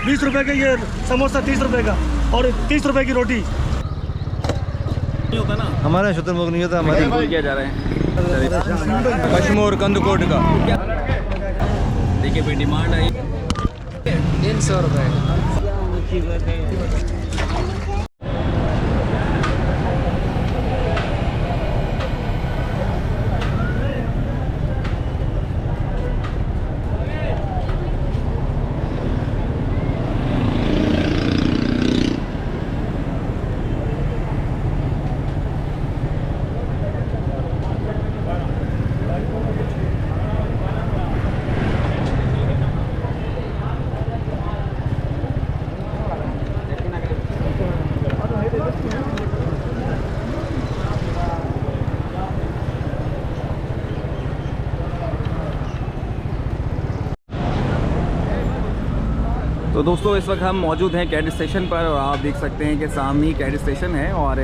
20 रुपए का ये समोसा, 30 रुपए का, और 30 रुपए की रोटी। नहीं होता ना हमारा शुतुरमुर्ग नहीं होता, हमारी किया जा रहा है कश्मीर कंदकोट का। देखिए भाई डिमांड आई 300 रुपये। तो दोस्तों इस वक्त हम मौजूद हैं कैड स्टेशन पर और आप देख सकते हैं कि सामने ही कैड स्टेशन है और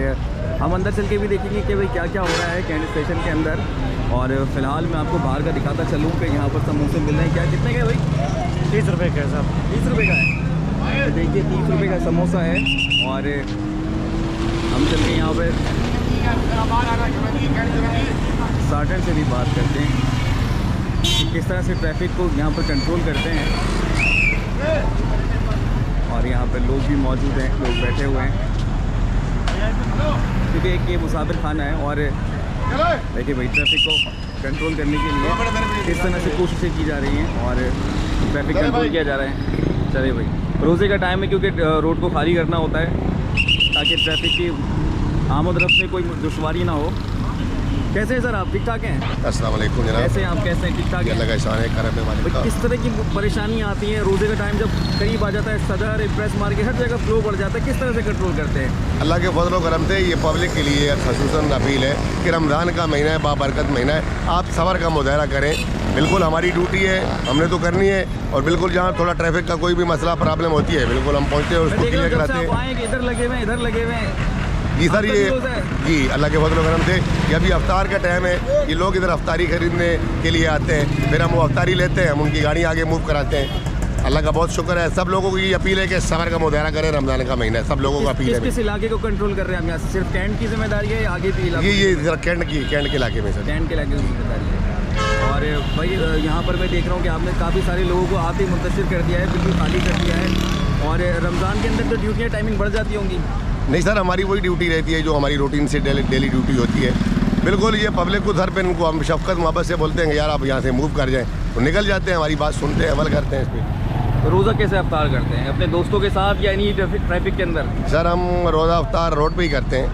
हम अंदर चल के भी देखेंगे कि भाई क्या क्या हो रहा है कैड स्टेशन के अंदर। और फ़िलहाल मैं आपको बाहर का दिखाता चलूँ कि यहाँ पर समोसे मिल रहे हैं। क्या कितने का है भाई? 30 रुपए का है साहब। 30 रुपये का है। तो देखिए 30 रुपये का समोसा है और हम चल के यहाँ पर साटन से भी बात करते हैं कि किस तरह से ट्रैफिक को यहाँ पर कंट्रोल करते हैं। और यहाँ पर लोग भी मौजूद हैं, लोग बैठे हुए हैं क्योंकि एक ये मुसाफिर खाना है। और देखिए भाई ट्रैफिक को कंट्रोल करने के लिए किस तरह से कोशिशें की जा रही हैं और ट्रैफिक कंट्रोल किया जा रहा है। चलिए भाई रोज़े का टाइम है क्योंकि रोड को खाली करना होता है ताकि ट्रैफिक की आमद रफ्त में कोई दुश्वारी ना हो। कैसे हैं सर आप? ठीक ठाक हैं? अस्सलाम वालेकुम जनाब। कैसे हैं आप? कैसे हैं? ठीक ठाक हैं? अल्लाह का एहसान है, करम है मालिक का। किस तरह की परेशानी आती है रोज़े का टाइम जब करीब आ जाता है, सदर प्रेस मार्केट हर जगह फ्लो बढ़ जाता है, किस तरह से कंट्रोल करते हैं? अल्लाह के फजल व करम से ये पब्लिक के लिए खसूसन अपील है कि रमज़ान का महीना है, बाबरकत महीना है, आप सब्र का मुजाहरा करें। बिल्कुल हमारी ड्यूटी है, हमने तो करनी है। और बिल्कुल जहाँ थोड़ा ट्रैफिक का कोई भी मसला प्रॉब्लम होती है बिल्कुल हम पहुँचते हैं, उसको क्लियर कराते हैं। इधर लगे हुए हैं, इधर लगे हुए हैं जी सर। ये जी अल्लाह के फजल व करम से ये अभी अफ्तार का टाइम है, ये लोग इधर अफ्तारी खरीदने के लिए आते हैं, फिर हम वो अफ्तारी लेते हैं, हम उनकी गाड़ी आगे मूव कराते हैं। अल्लाह का बहुत शुक्र है। सब लोगों को ये अपील है कि सब्र का मुजाहरा करें, रमज़ान का महीना है, सब लोगों को अपील है। किस इलाके को कंट्रोल कर रहे हैं हम यहाँ से? सिर्फ कैंट की जिम्मेदारी है या आगे भी इलाके? ये जरा कैंट के इलाके में सर, कैंट के इलाके की जिम्मेदारी है। और भाई यहाँ पर मैं देख रहा हूँ कि आपने काफ़ी सारे लोगों को आते ही मुंतशिर कर दिया है, बिल्कुल खाली कर दिया है। और रमज़ान के अंदर तो ड्यूटियाँ टाइमिंग बढ़ जाती होंगी? नहीं सर, हमारी वही ड्यूटी रहती है जो हमारी रूटीन से डेली ड्यूटी होती है। बिल्कुल ये पब्लिक को घर पे इनको हम शफकत मोहब्बत से बोलते हैं कि यार आप यहाँ से मूव कर जाएं, तो निकल जाते हैं, हमारी बात सुनते हैं, अमल करते हैं इस पर। तो रोज़ा कैसे अफ्तार करते हैं? अपने दोस्तों के साथ या इन्हीं ट्रैफिक के अंदर? सर हम रोज़ा अफ्तार रोड पे ही करते हैं।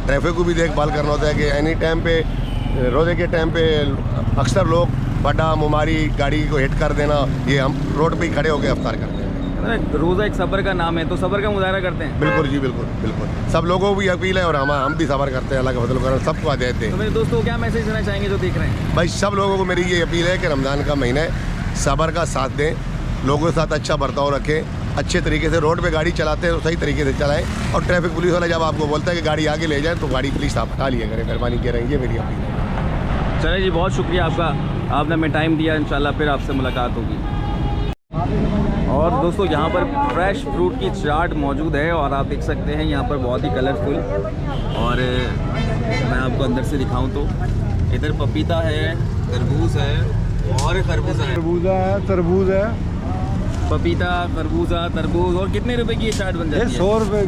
ट्रैफिक को भी देखभाल करना होता है कि एनी टाइम पे रोज़े के टाइम पे अक्सर लोग बड़ा मुमारी गाड़ी को हिट कर देना, ये हम रोड पे ही खड़े होकर अफ्तार करते हैं। रोज़ा एक सब्र का नाम है, तो सब्र का मुजाहरा करते हैं? बिल्कुल जी, बिल्कुल बिल्कुल। सब लोगों को भी अपील है और हम भी सब्र करते हैं। अल्लाह का फजल करम सबको आ देते हैं। तो मेरे दोस्तों को क्या मैसेज देना चाहेंगे जो देख रहे हैं? भाई सब लोगों को मेरी ये अपील है कि रमज़ान का महीना है, सब्र का साथ दें, लोगों के साथ अच्छा बर्ताव रखें, अच्छे तरीके से रोड पे गाड़ी चलाते हैं तो सही तरीके से चलाएं। और ट्रैफिक पुलिस वाला जब आपको बोलता है कि गाड़ी आगे ले जाए तो गाड़ी प्लीज़ आप हटा लिया करें, मेहरबानी कह रहे हैं, ये मेरी अपील है। चलिए जी, बहुत शुक्रिया आपका, आपने हमें टाइम दिया। इंशाल्लाह फिर आपसे मुलाकात होगी। और दोस्तों यहाँ पर फ्रेश फ्रूट की चाट मौजूद है और आप देख सकते हैं यहाँ पर बहुत ही कलरफुल। और मैं आपको अंदर से दिखाऊं तो इधर पपीता है, तरबूज है और खरबूजा है। तरबूज है, पपीता, खरबूजा, तरबूज। और कितने रुपए की ये चाट बन जाती है? 100 रुपये।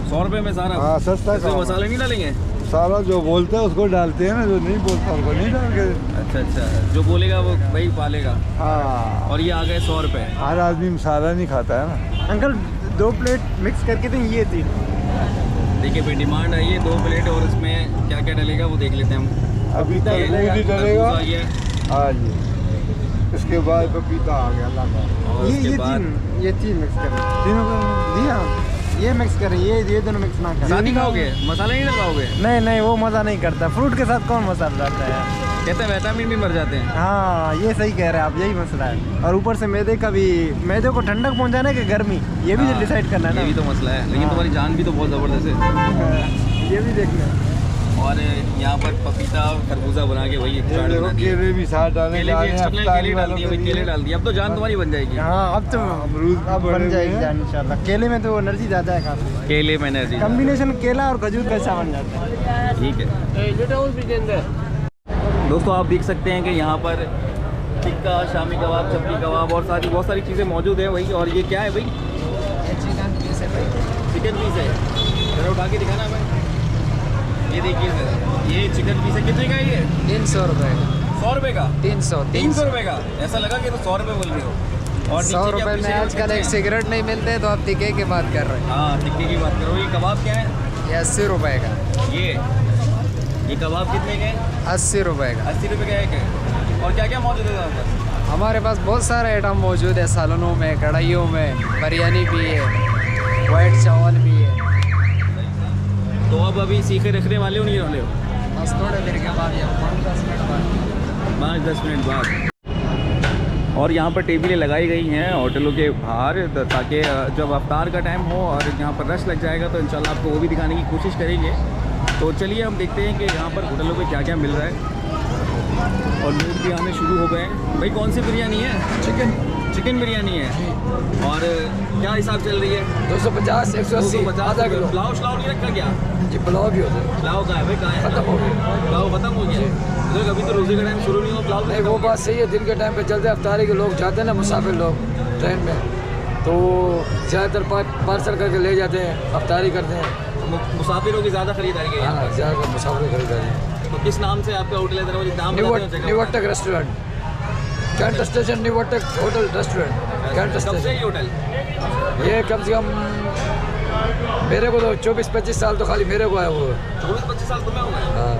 100 रुपये में सारा? हाँ सस्ता है। इसमें मसाले नहीं डालेंगे? सारा जो बोलता है उसको डालते हैं ना, जो नहीं बोलता उसको नहीं डालते। अच्छा अच्छा, जो बोलेगा वो वही पालेगा। हाँ। और ये आ गए 100 रुपये। हर आदमी मसाला नहीं खाता है ना। अंकल 2 प्लेट मिक्स करके दें, ये 3। देखिए भाई डिमांड है ये 2 प्लेट और इसमें क्या क्या डलेगा वो देख लेते हैं हम। अभी तरबूज ही डलेगा। ये हाँ जी, इसके बाद पपीता आ गया अल्लाह का। और उसके बाद ये 3 मिक्स करें। तीनों का जी हाँ, ये मिक्स करें, ये दोनों मिक्स ना करें। साथ ही खाओगे? मसाला नहीं डलवाओगे? नहीं, वो मज़ा नहीं करता। फ्रूट के साथ कौन मसाला डालता है? कहते हैं विटामिन भी मर जाते हैं। हाँ, ये सही कह रहे हैं आप, यही मसला है। और ऊपर से मैदे को ठंडक पहुंचाने के गर्मी, ये भी डिसाइड करना है ना। ये भी तो मसला है, लेकिन तुम्हारी जान भी तो बहुत ज़बरदस्त है। ये भी देखना है। और यहाँ पर पपीता खरबूजा बना के वही चाट बना दी है। केले भी साथ डालने केले जा भी रहे हैं, एक्स्ट्रा अफ्तारी केले डाल वालों दिए के भाई, केले लिए। डाल दिए। अब तो जान तुम्हारी बन जाएगी। हाँ अब तो अमरूद अब बड़े बन जाएगी हैं। जान इंशाल्लाह। केले में तो एनर्जी ज़्यादा है काफ़ी। केले में एनर्जी कॉम्बिनेशन केला और खजूर कैसा बन जाता है। ठीक है। दोस्तों आप देख सकते हैं कि यहाँ पर टिक्का, शामी कबाब, चपली कबाब और सारी बहुत सारी चीज़ें मौजूद है भाई। और ये क्या है भाई? चिकन पीस है। जरा उठा के दिखाना भाई। ये देखिए सर, ये चिकन पीस है। कितने का है ये? 300 रुपये का। 100 रुपये का? 300 रुपये का? ऐसा लगा कि तो 100 रुपये बोल रहे हो। और 100 रुपये में आजकल एक सिगरेट नहीं मिलते तो आप टिक्के की बात कर रहे हैं। हाँ टिक्के की बात करो। ये कबाब क्या है? ये 80 रुपये का। ये कबाब कितने के हैं? 80 रुपये का। 80 रुपये का एक है। और क्या क्या मौजूद है यहाँ पर? हमारे पास बहुत सारे आइटम मौजूद है। सालनों में, कढ़ाइयों में, बिरयानी भी है, वाइट चावल भी है। तो अब अभी सीखे रखने वाले हो नहीं वाले हो? बस थोड़े देर के बाद या 5-10 मिनट बाद। 5-10 मिनट बाद। और यहाँ पर टेबलें लगाई गई हैं होटलों के बाहर ताकि जब अफ्तार का टाइम हो और यहाँ पर रश लग जाएगा तो इंशाल्लाह आपको वो भी दिखाने की कोशिश करेंगे। तो चलिए हम देखते हैं कि यहाँ पर होटलों पे क्या क्या मिल रहा है। और लोग भी आने शुरू हो गए हैं। भाई कौन सी बिरयानी है? चिकन बिरयानी है। और क्या हिसाब चल रही है? 250, 180, आधा किलो। पुलाव शलाव नहीं रखा क्या? जी पुलाव भी होता है। पुलाव कहाँ है भाई? कहाँ है? खत्म हो गया। पुलाव खत्म हो गया? तो अभी तो रोज़े का टाइम शुरू नहीं हुआ, पुलाव नहीं वो बात सही है। दिन के टाइम पे चलते अफ्तारी के लोग जाते हैं ना, मुसाफिर लोग ट्रेन में, तो ज़्यादातर पार्सल करके ले जाते हैं, अफ्तारी करते हैं। मुसाफिरों की ज़्यादा खरीदारी है यहाँ हाँ ज़्यादातर मुसाफिर खरीदारी है। पर। तो किस नाम से आपका होटल है? जरा मुझे नाम बताते हैं जगह का। न्यूवर्टक रेस्टोरेंट, कैंट स्टेशन, न्यूवर्टक होटल रेस्टोरेंट, कैंट कब से स्टेशन। ये होटल? ये कम से कम मेरे को तो 24-25 साल तो खाली मेरे को है वो। 24-25 साल तुम्हें हो गए? हाँ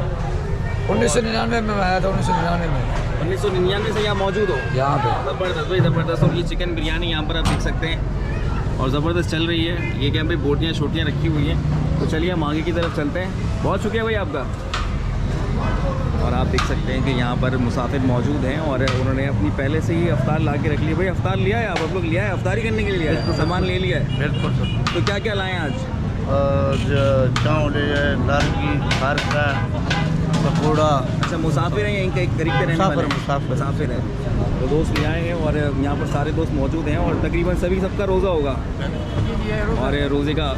1999 में मैं आया था। 1999 में 1999 से यहाँ मौजूद हो? यहाँ पे। ज़बरदस्त भाई ज़बरदस्त। और ये चिकन बिरयानी यहाँ पर आप देख सकते हैं और ज़बरदस्त चल रही है। ये क्या भाई बोटियाँ छोटियाँ रखी हुई हैं। तो चलिए हम आगे की तरफ चलते हैं। बहुत शुक्रिया भाई आपका। और आप देख सकते हैं कि यहाँ पर मुसाफिर मौजूद हैं और उन्होंने अपनी पहले से ही अफ्तार ला के रख ली। भाई अफ्तार लिया है आप लोग? लिया है अफ्तारी करने के लिए? लिया है सामान ले लिया है? बिल्कुल। तो क्या क्या लाए हैं आज? चावल लड़की घर का पकौड़ा। अच्छा मुसाफिर हैं यहीं के करीब के रहने वाले? मुसाफिर हैं। तो दोस्त ले आए हैं और यहाँ पर सारे दोस्त मौजूद हैं और तकरीबन सभी सबका रोज़ा होगा और रोज़े का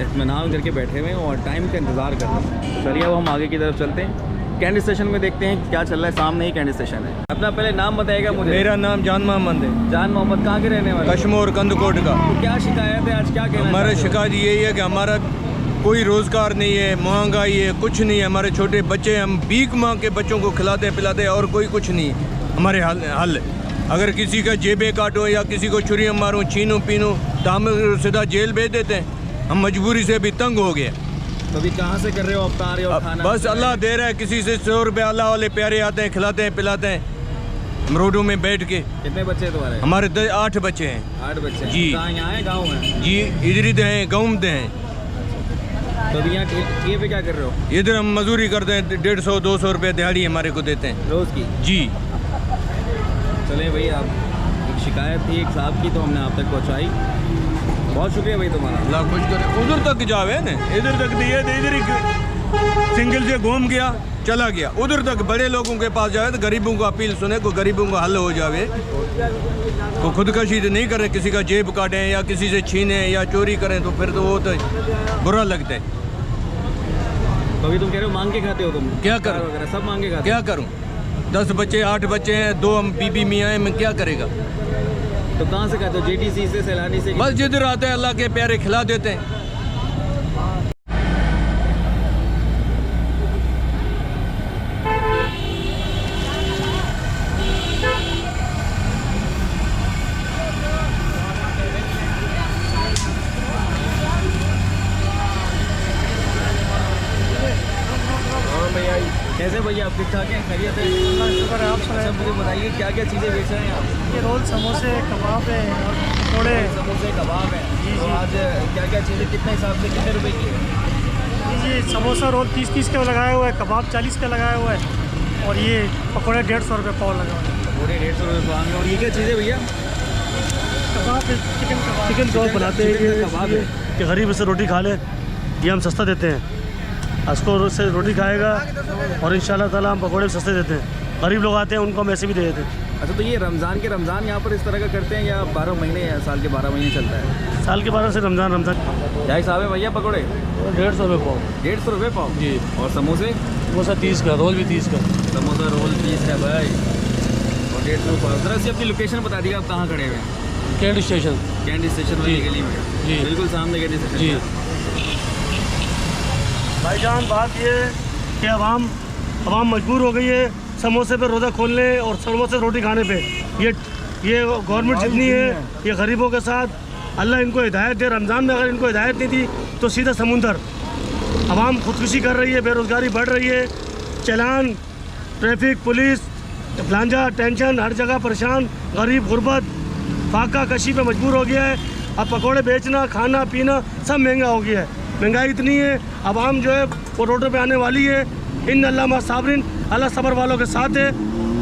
इत्मीनान करके बैठे हुए हैं और टाइम का इंतज़ार कर रहे हैं। चलिए अब हम आगे की तरफ चलते हैं। कैंट स्टेशन में देखते हैं क्या चल रहा है। सामने ही कैंट स्टेशन है। अपना पहले नाम बताएगा मुझे? मेरा नाम जान मोहम्मद है। जान मोहम्मद। कहाँ के रहने वाले? कश्मीर कंदकोट का। तो क्या शिकायत है आज? क्या कहना हमारा चाहते हो? शिकायत यही है कि हमारा कोई रोज़गार नहीं है, महंगाई है, कुछ नहीं है। हमारे छोटे बच्चे, हम भीख मांग के बच्चों को खिलाते पिलाते हैं और कोई कुछ नहीं है हमारे हल। अगर किसी का जेबें काटो या किसी को छुरियाँ मारूँ, छीनूँ पीनूँ तो हम सीधा जेल भेज देते हैं। हम मजबूरी से भी तंग हो गए। तो अभी कहाँ से कर रहे हो अफ्तार और खाना? बस अल्लाह दे रहा है। किसी से 100 रुपये अल्लाह वाले प्यारे आते हैं, खिलाते हैं पिलाते हैं रोडों में बैठ के। कितने बच्चे हैं तुम्हारे? हमारे 8 बच्चे हैं। 8 बच्चे जी। कहाँ? यहाँ है गाँव में? जी इधर ही हैं, गाँव में हैं। तो अभी यहाँ ये पे क्या कर रहे हो? इधर हम मजदूरी करते हैं। 150-200 रुपये दिहाड़ी हमारे को देते हैं रोज़ की? जी। चले भाई आप एक शिकायत थी एक साहब की तो हमने आप तक पहुँचाई। बहुत शुक्रिया भाई तुम्हारा। अल्लाह खुश करे। उधर तक जावे ना, इधर तक दिए तो इधर ही सिंगल से घूम गया चला गया। उधर तक बड़े लोगों के पास जावे तो गरीबों को अपील सुने, को गरीबों को हल हो जावे। को खुदकशी तो नहीं करें, किसी का जेब काटें या किसी से छीनें या चोरी करें तो फिर तो वो तो बुरा लगता है। तो अभी तुम कह रहे हो मांग के खाते हो तुम? क्या करूं? वगैरह सब मांग के खाते? क्या करूं? 10 बच्चे 8 बच्चे हैं, 2 हम बीबी मियाँ हैं, मैं क्या करेगा? तो कहाँ से खाते हो? JTC से, सैलानी से? बस जिधर आते हैं अल्लाह के प्यारे खिला देते हैं। कैसे भैया आप? ठीक ठाक हैं? खैरियत है? शुक्र है। आप अच्छा मुझे बताइए क्या क्या चीज़ें बेच रहे हैं आप? ये रोल समोसे कबाब है और पकौड़े। समोसे कबाब है। तो आज क्या क्या चीज़ें कितने हिसाब से कितने रुपए की है? ये समोसा रोल 30 का लगाया हुआ है, कबाब 40 का लगाया हुआ है और ये पकौड़े 150 रुपये पाव लगा हुआ है। पूरे 150 रुपये पाव में। और ये क्या चीज़ें भैया? कबाब है, चिकन कबाब बनाते हैं। चिकन का कबाब है कि गरीब से रोटी खा ले, ये हम सस्ता देते हैं। इसको से रोटी खाएगा और इंशाल्लाह ताला हम पकौड़े सस्ते देते हैं। गरीब लोग आते हैं उनको हम ऐसे भी दे देते हैं। अच्छा, तो ये रमज़ान यहाँ पर इस तरह का करते हैं या 12 महीने या साल के 12 महीने चलता है? साल के 12 से रमज़ान। क्या हिसाब है भैया पकौड़े? 150 रुपये पाव। 150 रुपये पाव जी। और समोसे? समोसा 30 का, रोल भी 30 का। समोसा रोल 30 का भाई और 150 रुपये पाव। ज़रा सी अपनी लोकेशन बता दिए, आप कहाँ खड़े हुए हैं? Cantt station. कैंट स्टेशन वाली गली में? जी बिल्कुल सामने कैंट स्टेशन। जी भाईजान, बात ये है कि अवाम मजबूर हो गई है समोसे पे रोज़ा खोलने और समोसे रोटी खाने पे। ये गवर्नमेंट जितनी है ये गरीबों के साथ। अल्लाह इनको हिदायत दे। रमज़ान में अगर इनको हिदायत नहीं थी तो सीधा समुंदर। अवाम खुदकुशी कर रही है, बेरोज़गारी बढ़ रही है, चालान, ट्रैफिक, पुलिस, लांझा, टेंशन, हर जगह परेशान, गरीब गुर्बत फाका कशी पे मजबूर हो गया है। अब पकौड़े बेचना, खाना पीना सब महंगा हो गया है। महंगाई इतनी है, अवाम जो है वो रोडों पे आने वाली है। इन अल्लाह साबरिन, अल्लाह सब्र वालों के साथ है।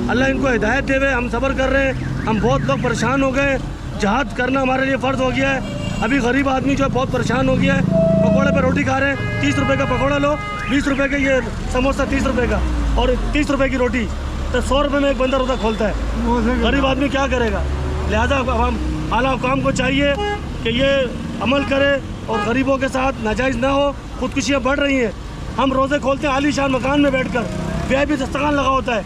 अल्लाह इनको हिदायत देवे। हम सब्र कर रहे हैं। हम बहुत लोग परेशान हो गए। जहाद करना हमारे लिए फ़र्ज़ हो गया है। अभी गरीब आदमी जो है बहुत परेशान हो गया है। पकौड़े पे रोटी खा रहे हैं। 30 रुपये का पकौड़ा लो, 20 रुपये का ये समोसा 30 रुपये का और 30 रुपये की रोटी, तो 100 रुपये में एक बंदा रोज़ा खोलता है। गरीब आदमी क्या करेगा? लिहाजा हम आला हुकाम को चाहिए कि ये अमल करे और गरीबों के साथ नाजायज़ ना हो। खुदकुशियाँ बढ़ रही हैं। हम रोज़े खोलते हैं आलीशान मकान में बैठकर, वीआईपी दस्तरखान लगा होता है,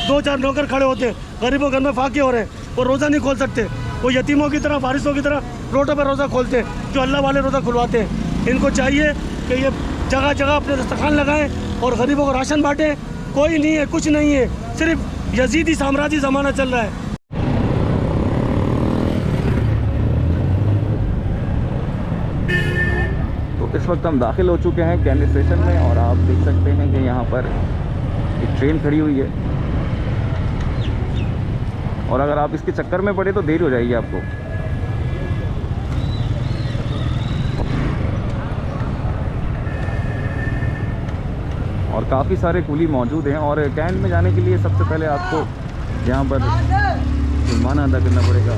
2-4 नौकर खड़े होते हैं, गरीबों घर में फाके हो रहे हैं, वो रोज़ा नहीं खोल सकते। वो यतीमों की तरह, वारिसों की तरह रोडों पर रोज़ा खोलते हैं, जो अल्लाह वाले रोज़ा खुलवाते हैं। इनको चाहिए कि ये जगह जगह अपने दस्तरखान लगाएं और गरीबों को राशन बांटें। कोई नहीं है, कुछ नहीं है, सिर्फ यजीदी साम्राज्य ज़माना चल रहा है। इस वक्त हम दाखिल हो चुके हैं कैंट स्टेशन में और आप देख सकते हैं कि यहाँ पर एक ट्रेन खड़ी हुई है और अगर आप इसके चक्कर में पड़े तो देर हो जाएगी आपको। और काफ़ी सारे कुली मौजूद हैं और कैंट में जाने के लिए सबसे पहले आपको यहाँ पर जुर्माना अदा करना पड़ेगा।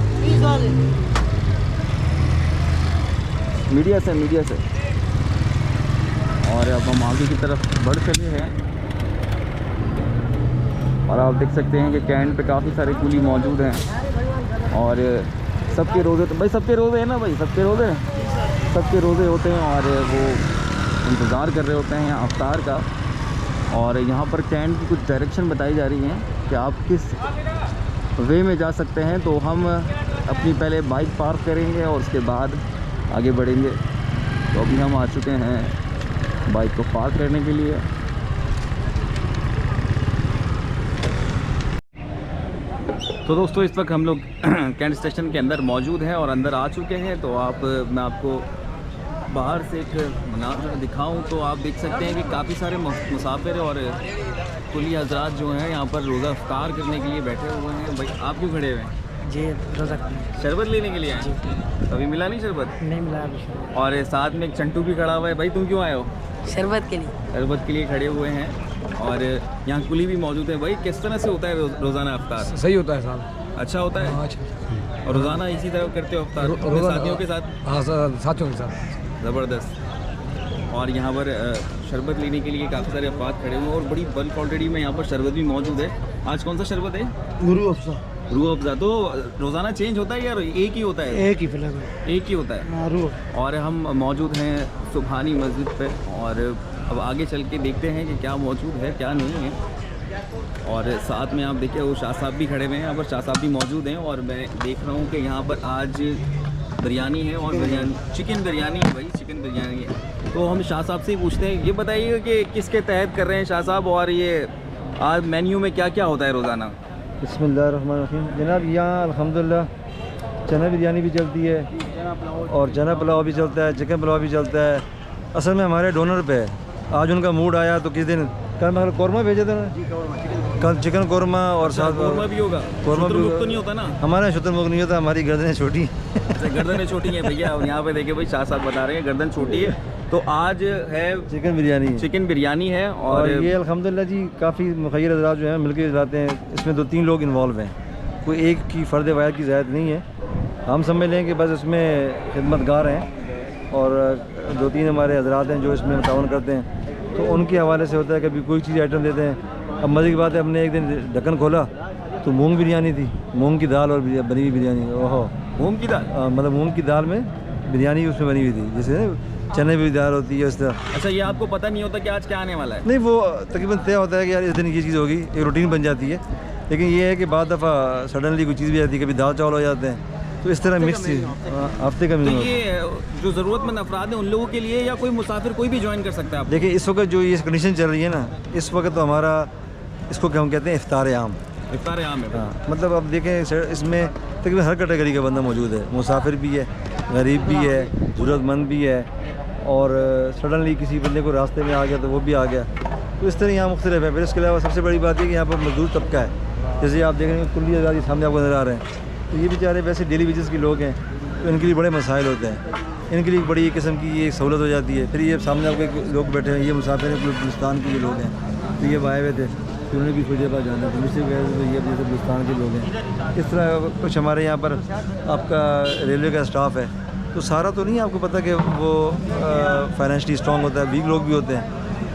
मीडिया से और अब हम आगे की तरफ बढ़ चले हैं और आप देख सकते हैं कि कैंट पे काफ़ी सारे कुली मौजूद हैं और सबके रोज़े, तो भाई सबके रोज़े हैं ना भाई, सबके रोज़े होते हैं और वो इंतज़ार कर रहे होते हैं यहाँ अफ्तार का। और यहाँ पर कैंट की कुछ डायरेक्शन बताई जा रही हैं कि आप किस वे में जा सकते हैं। तो हम अपनी पहले बाइक पार्क करेंगे और उसके बाद आगे बढ़ेंगे। तो अभी हम आ चुके हैं बाइक को पार्क करने के लिए। तो दोस्तों इस वक्त हम लोग कैंट स्टेशन के अंदर मौजूद हैं और अंदर आ चुके हैं। तो मैं आपको बाहर से एक मनाज़र दिखाऊं तो आप देख सकते हैं कि काफ़ी सारे मुसाफिर और कुली हजरात जो हैं यहाँ पर रोज़ा इफ्तार करने के लिए बैठे हुए हैं। भाई आप क्यों खड़े हुए हैं? जी, रोज़ा शरबत लेने के लिए आए? अभी मिला नहीं शरबत? नहीं मिला अभी। और साथ में एक चंटू भी खड़ा हुआ है। भाई तुम क्यों आए हो? शरबत के लिए। शरबत के लिए खड़े हुए हैं और यहाँ कुली भी मौजूद है। भाई किस तरह से होता है रोज़ाना इफ्तार? सही होता है साहब। अच्छा होता है? अच्छा। और रोज़ाना इसी तरह करते हो इफ्तार अपने साथियों के साथ? हाँ साथियों के साथ। ज़बरदस्त। और यहाँ पर शरबत लेने के लिए काफ़ी सारे अफराद खड़े हुए हैं और बड़ी बल्क क्वान्टिटी में यहाँ पर शरबत भी मौजूद है। आज कौन सा शरबत है? रूह अफ़ज़ा। तो रोज़ाना चेंज होता है या एक ही होता है? एक ही फिलहाल एक ही होता है। और हम मौजूद हैं सुबहानी मस्जिद पे और अब आगे चल के देखते हैं कि क्या मौजूद है क्या नहीं है। और साथ में आप देखिए वो शाह साहब भी खड़े हुए हैं, यहाँ पर शाह साहब भी मौजूद हैं और मैं देख रहा हूँ कि यहाँ पर आज बिरयानी है और चिकन बिरयानी है। भाई चिकन बिरयानी है। तो हम शाह साहब से ही पूछते हैं, ये बताइए कि किसके तहत कर रहे हैं शाह साहब और ये आज मेन्यू में क्या क्या होता है रोज़ाना? बिस्मिल्लाहिर्रहमानिर्रहीम। जनाब यहाँ अल्हम्दुलिल्लाह चना बिरयानी भी चलती है और चना पुलाव भी चलता है, चिकन पुलाव भी चलता है। असल में हमारे डोनर पे है, आज उनका मूड आया तो किस दिन कल मतलब कौरमा भेजे थे ना, कल चिकन कौरमा और साथ कौरमा भी होगा। कौरमा भी तो नहीं होता ना हमारे यहाँ शुतुरमुर्ग नहीं होता, हमारी गर्दनें छोटी। गर्दनें छोटी हैं भैया। यहाँ पे देखिए भाई शाह साहब बता रहे हैं गर्दन छोटी है। तो आज है चिकन बिरयानी है और ये अल्हम्दुलिल्लाह जी काफ़ी मुखैर हज़रात जो हैं मिलकर जाते हैं। इसमें 2-3 लोग इन्वॉल्व हैं, कोई एक की फ़र्द वाहिद की ज़ायद नहीं है। हम समझ लें कि बस इसमें खिदमतगार हैं और 2-3 हमारे हज़रात हैं जो इसमें ताउन करते हैं। तो उनके हवाले से होता है, कभी कोई चीज़ आइटम देते हैं। अब मज़े की बात है, हमने एक दिन ढक्कन खोला तो मूंग बिरयानी थी, मूंग की दाल और बनी हुई बिरयानी। ओहो, मूंग की दाल? मतलब मूंग की दाल में बिरयानी उसमें बनी हुई थी, जैसे चने की दाल होती है उस तरह। अच्छा, ये आपको पता नहीं होता कि आज क्या आने वाला है? नहीं, वो तकरीबन तय होता है कि यार इस दिन ये चीज़ होगी, एक रूटीन बन जाती है। लेकिन ये है कि बाद दफ़ा सडनली कोई चीज़ भी आती है, कभी दाल चावल हो जाते हैं, तो इस तरह मिक्स हफ्ते का तो मेनू। ये जो ज़रूरतमंद अफराद हैं उन लोगों के लिए या कोई मुसाफिर कोई भी ज्वाइन कर सकता है आप? देखिए, इस वक्त जो ये कंडीशन चल रही है ना, इस वक्त तो हमारा इसको क्या हम कहते हैं, इफ्तार आम। इफ्तार आम है। हाँ, मतलब अब देखें इसमें तकरीबन हर कैटेगरी का बंदा मौजूद है, मुसाफिर भी है, गरीब भी है, ज़रूरतमंद भी है, और सडनली किसी बंदे को रास्ते में आ गया तो वो भी आ गया। तो इस तरह यहाँ मुख्तलिफ है। फिर इसके अलावा सबसे बड़ी बात है कि यहाँ पर मजदूर तबका है, जैसे आप देख रहे हैं कुल्ली आज़ादी सामने आपको नज़र आ रहे हैं, तो ये बेचारे वैसे डेली वेजेस के लोग हैं, तो इनके लिए बड़े मसाइल होते हैं, इनके लिए बड़ी किस्म की ये सहूलत हो जाती है। फिर ये सामने आपके लोग बैठे हैं, ये मुसाफिर हैं, बलूचिस्तान के ये लोग हैं, तो ये आए हुए थे, तो उन्होंने भी सोचा पास जाना, तो मुझसे गए तो ये जैसे बलूचिस्तान के लोग हैं। इस तरह कुछ हमारे यहाँ पर आपका रेलवे का स्टाफ है, तो सारा तो नहीं आपको पता कि वो फाइनेंशली स्ट्रॉन्ग होता है, वीक लोग भी होते हैं,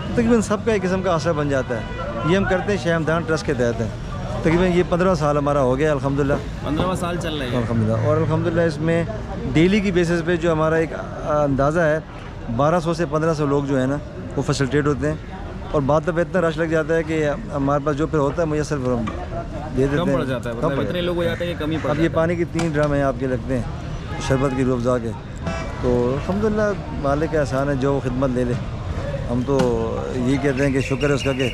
तकरीबन सबका एक किस्म का आसरा बन जाता है। ये हम करते हैं शाहमदान ट्रस्ट के तहत है, तकरीबन ये 15 साल हमारा हो गया अल्हम्दुलिल्लाह। 15 साल चल रहे हैं अल्हम्दुलिल्लाह। और अल्हम्दुलिल्लाह इसमें डेली की बेसिस पे जो हमारा एक अंदाज़ा है 1200 से 1500 लोग जो है ना वो फैसिलिटेट होते हैं, और बाद तब इतना रश लग जाता है कि हमारे पास जो फिर होता है मुझे सिर्फ दे देते हैं, कम पड़ जाता है, मतलब इतने लोग हो जाते हैं कि कमी पड़ अब ये पानी की 3 ड्रम है आपके लगते हैं शरबत की रूह अफ़ज़ा के, तो अल्हम्दुलिल्लाह मालिक का एहसान है, जो वो खिदमत ले ले। हम तो यही कहते हैं कि शुक्र है उसका कि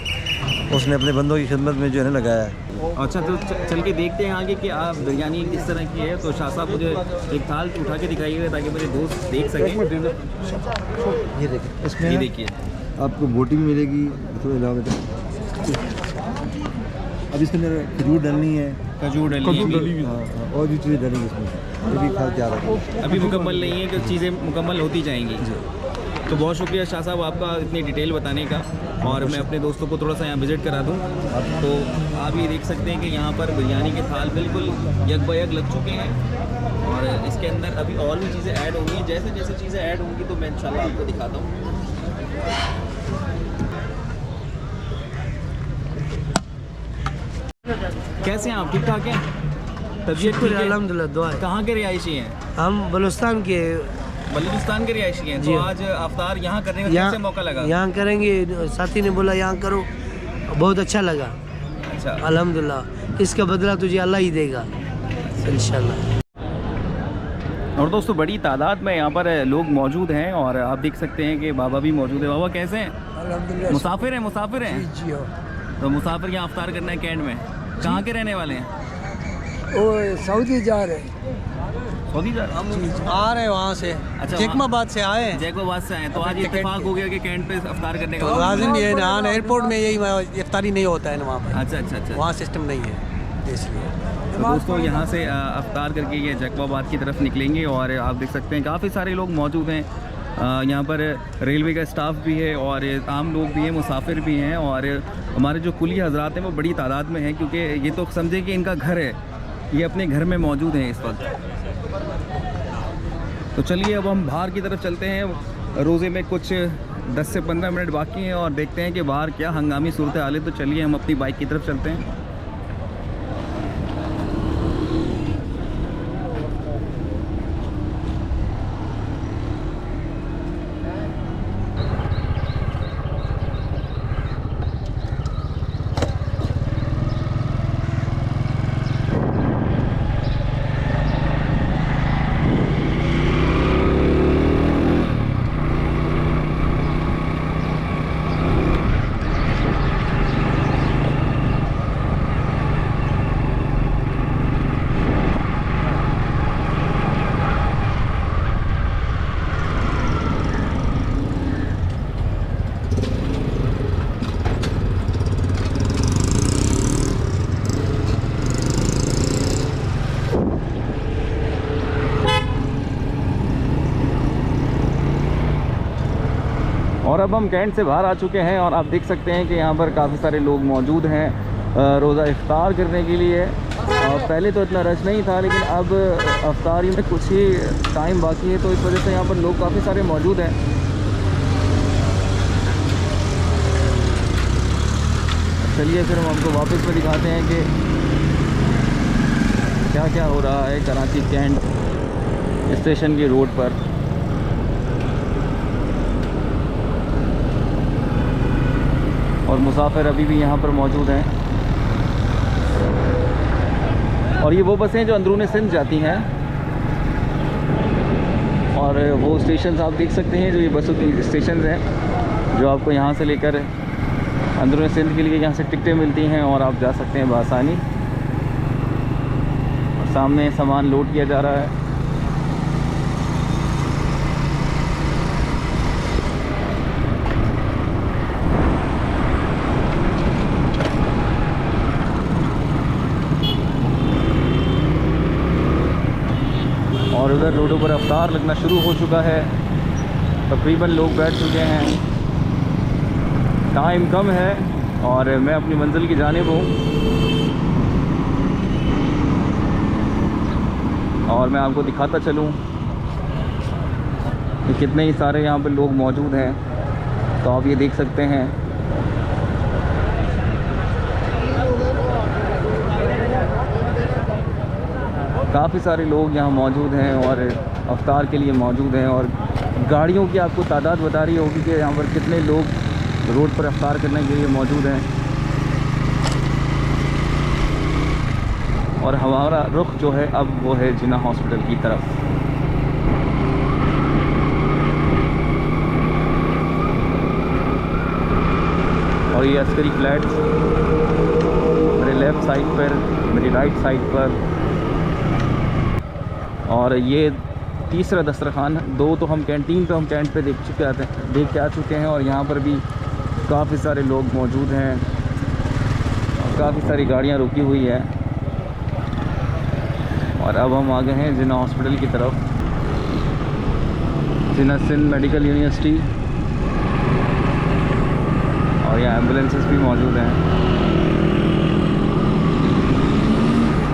उसने अपने बंदों की खिदमत में जो है ना लगाया है। अच्छा, तो चल के देखते हैं आगे कि आप बिरयानी किस तरह की है। तो शाह साहब मुझे एक थाल उठा के दिखाइएगा ताकि मेरे दोस्त देख सकें। ये देखिए, इसमें ये ना देखिए आपको बोटी भी मिलेगी, थोड़ा अलावा बेटा। अब इसके अंदर खजूर डालनी है, खजूर डली है। हाँ, और भी चीज़ें डालेंगे इसमें, ये भी खा तैयार है। अभी मुकम्मल नहीं है कि चीज़ें मुकम्मल होती जाएंगी। तो बहुत शुक्रिया शाह साहब आपका इतनी डिटेल बताने का, और मैं अपने दोस्तों को थोड़ा सा यहाँ विज़िट करा दूँ। तो आप ये देख सकते हैं कि यहाँ पर बिरयानी के थाल बिल्कुल यक ब यक लग चुके हैं, और इसके अंदर अभी और भी चीज़ें ऐड होंगी। जैसे जैसे चीज़ें ऐड होंगी तो मैं इंशाल्लाह आपको दिखाता हूँ। कैसे हैं आप? ठीक ठाक हैं? तबीयत ठीक है? अल्हम्दुलिल्लाह, दुआ है। कहाँ के रिहायशी हैं? हम बलूचिस्तान के बलूचिस्तान के रिहायशी हैं। तो आज अफ्तार यहाँ करने का कैसे मौका लगा? यहाँ करेंगे, साथी ने बोला यहाँ करो, बहुत अच्छा लगा। अच्छा, अल्हम्दुलिल्लाह, इसका बदला तुझे अल्लाह ही देगा इंशाल्लाह। और दोस्तों बड़ी तादाद में यहाँ पर लोग मौजूद हैं, और आप देख सकते हैं कि बाबा भी मौजूद है। बाबा कैसे हैं? अल्हम्दुलिल्लाह, मुसाफिर हैं? मुसाफिर हैं? जी हो। तो मुसाफिर यहाँ अफ्तार करना है कैंट में। कहाँ के रहने वाले हैं? वो सऊदी जा रहे हैं, सऊदी जा रहे हैं? आ रहे हैं वहाँ से, अच्छा, जैकबाबाद से आए हैं। जैकबाबाद से आए। तो आज इत्तेफाक हो गया कि कैंट पे अफ्तार करने का। लाजिम ये ना, एयरपोर्ट में यही इफ्तारी नहीं होता है ना वहाँ पर, अच्छा अच्छा अच्छा। वहाँ सिस्टम नहीं है, इसलिए। तो दोस्तों यहाँ से अफ्तार करके ये जैकबाबाद की तरफ निकलेंगे, और आप देख सकते हैं काफ़ी सारे लोग मौजूद हैं। यहाँ पर रेलवे का स्टाफ भी है, और आम लोग भी हैं, मुसाफिर भी हैं, और हमारे जो कुली हजरात हैं वो बड़ी तादाद में हैं, क्योंकि ये तो समझे कि इनका घर है, ये अपने घर में मौजूद हैं इस वक्त। तो चलिए अब हम बाहर की तरफ चलते हैं। रोज़े में कुछ 10 से 15 मिनट बाकी हैं, और देखते हैं कि बाहर क्या हंगामी सूरत हाल है। तो चलिए हम अपनी बाइक की तरफ चलते हैं। और अब हम कैंट से बाहर आ चुके हैं, और आप देख सकते हैं कि यहाँ पर काफ़ी सारे लोग मौजूद हैं रोज़ा इफ्तार करने के लिए। और पहले तो इतना रश नहीं था, लेकिन अब अफ्तारी में कुछ ही टाइम बाकी है, तो इस वजह से यहाँ पर लोग काफ़ी सारे मौजूद हैं। चलिए फिर हम आपको वापस में दिखाते हैं कि क्या क्या हो रहा है कराची कैंट स्टेशन की रोड पर। और मुसाफिर अभी भी यहाँ पर मौजूद हैं। और ये वो बसें जो अंदरूनी सिंध जाती हैं, और वो स्टेशन आप देख सकते हैं जो ये बसों की स्टेशन हैं जो आपको यहाँ से लेकर अंदरूनी सिंध के लिए यहाँ से टिकटें मिलती हैं और आप जा सकते हैं बआसानी। और सामने सामान लोड किया जा रहा है। और उधर रोडों पर रफ्तार लगना शुरू हो चुका है, तकरीबन लोग बैठ चुके हैं, टाइम कम है और मैं अपनी मंजिल की जानिब हूँ। और मैं आपको दिखाता चलूँ कि कितने ही सारे यहाँ पर लोग मौजूद हैं, तो आप ये देख सकते हैं। काफ़ी सारे लोग यहाँ मौजूद हैं और अफ्तार के लिए मौजूद हैं। और गाड़ियों की आपको तादाद बता रही होगी कि यहाँ पर कितने लोग रोड पर अफ्तार करने के लिए मौजूद हैं। और हमारा रुख जो है अब वो है जिन्ना हॉस्पिटल की तरफ। और ये अस्करी फ्लैट मेरे लेफ़्ट साइड पर, मेरी राइट साइड पर। और ये तीसरा दस्तरखान, दो तो हम कैंटीन पे, हम कैंट पे देख के आ चुके हैं। और यहाँ पर भी काफ़ी सारे लोग मौजूद हैं और काफ़ी सारी गाड़ियाँ रुकी हुई हैं। और अब हम आ गए हैं जिन्ना हॉस्पिटल की तरफ, जिन्ना सिंध मेडिकल यूनिवर्सिटी। और यहाँ एम्बुलेंसेस भी मौजूद हैं।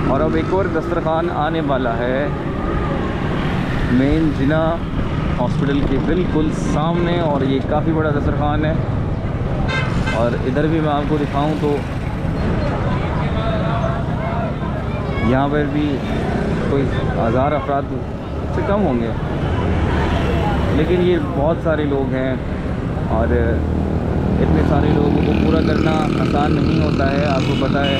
और अब एक और दस्तरखान आने वाला है मेन जिन्ना हॉस्पिटल के बिल्कुल सामने। और ये काफ़ी बड़ा दस्तरखान है। और इधर भी मैं आपको दिखाऊं तो यहाँ पर भी कोई 1000 अफराद से कम होंगे, लेकिन ये बहुत सारे लोग हैं। और इतने सारे लोगों को पूरा करना आसान नहीं होता है, आपको पता है।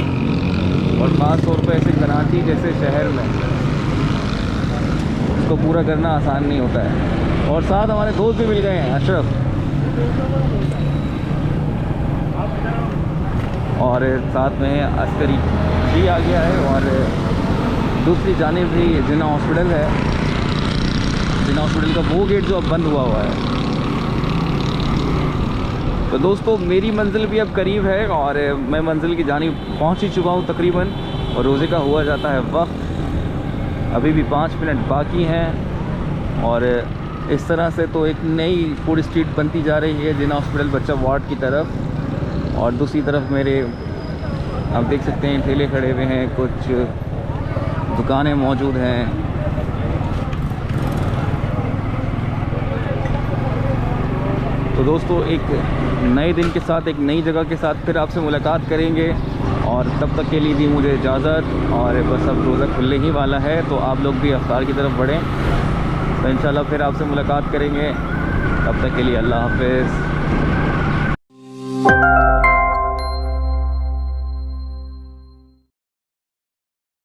और ख़ास तौर पर ऐसे कराची जैसे शहर में इसको पूरा करना आसान नहीं होता है। और साथ हमारे दोस्त भी मिल गए हैं, अशरफ। और साथ में अस्करी भी आ गया है। और दूसरी जानिब भी जिन्ना हॉस्पिटल है। जिन्ना हॉस्पिटल का वो गेट जो अब बंद हुआ है। तो दोस्तों मेरी मंजिल भी अब करीब है और मैं मंजिल की जानिब पहुंच ही चुका हूं तकरीबन। और रोज़े का हुआ जाता है वक्त, अभी भी 5 मिनट बाकी हैं। और इस तरह से तो एक नई फूड स्ट्रीट बनती जा रही है जिन्ना हॉस्पिटल बच्चा वार्ड की तरफ। और दूसरी तरफ मेरे आप देख सकते हैं ठेले खड़े हुए हैं, कुछ दुकानें मौजूद हैं। तो दोस्तों एक नए दिन के साथ, एक नई जगह के साथ फिर आपसे मुलाकात करेंगे। और तब तक के लिए दी मुझे इजाज़त। और बस अब रोज़ा खुलने ही वाला है, तो आप लोग भी अफ्तार की तरफ बढ़ें। तो इंशाल्लाह फिर आपसे मुलाकात करेंगे। तब तक के लिए अल्लाह हाफ़िज़।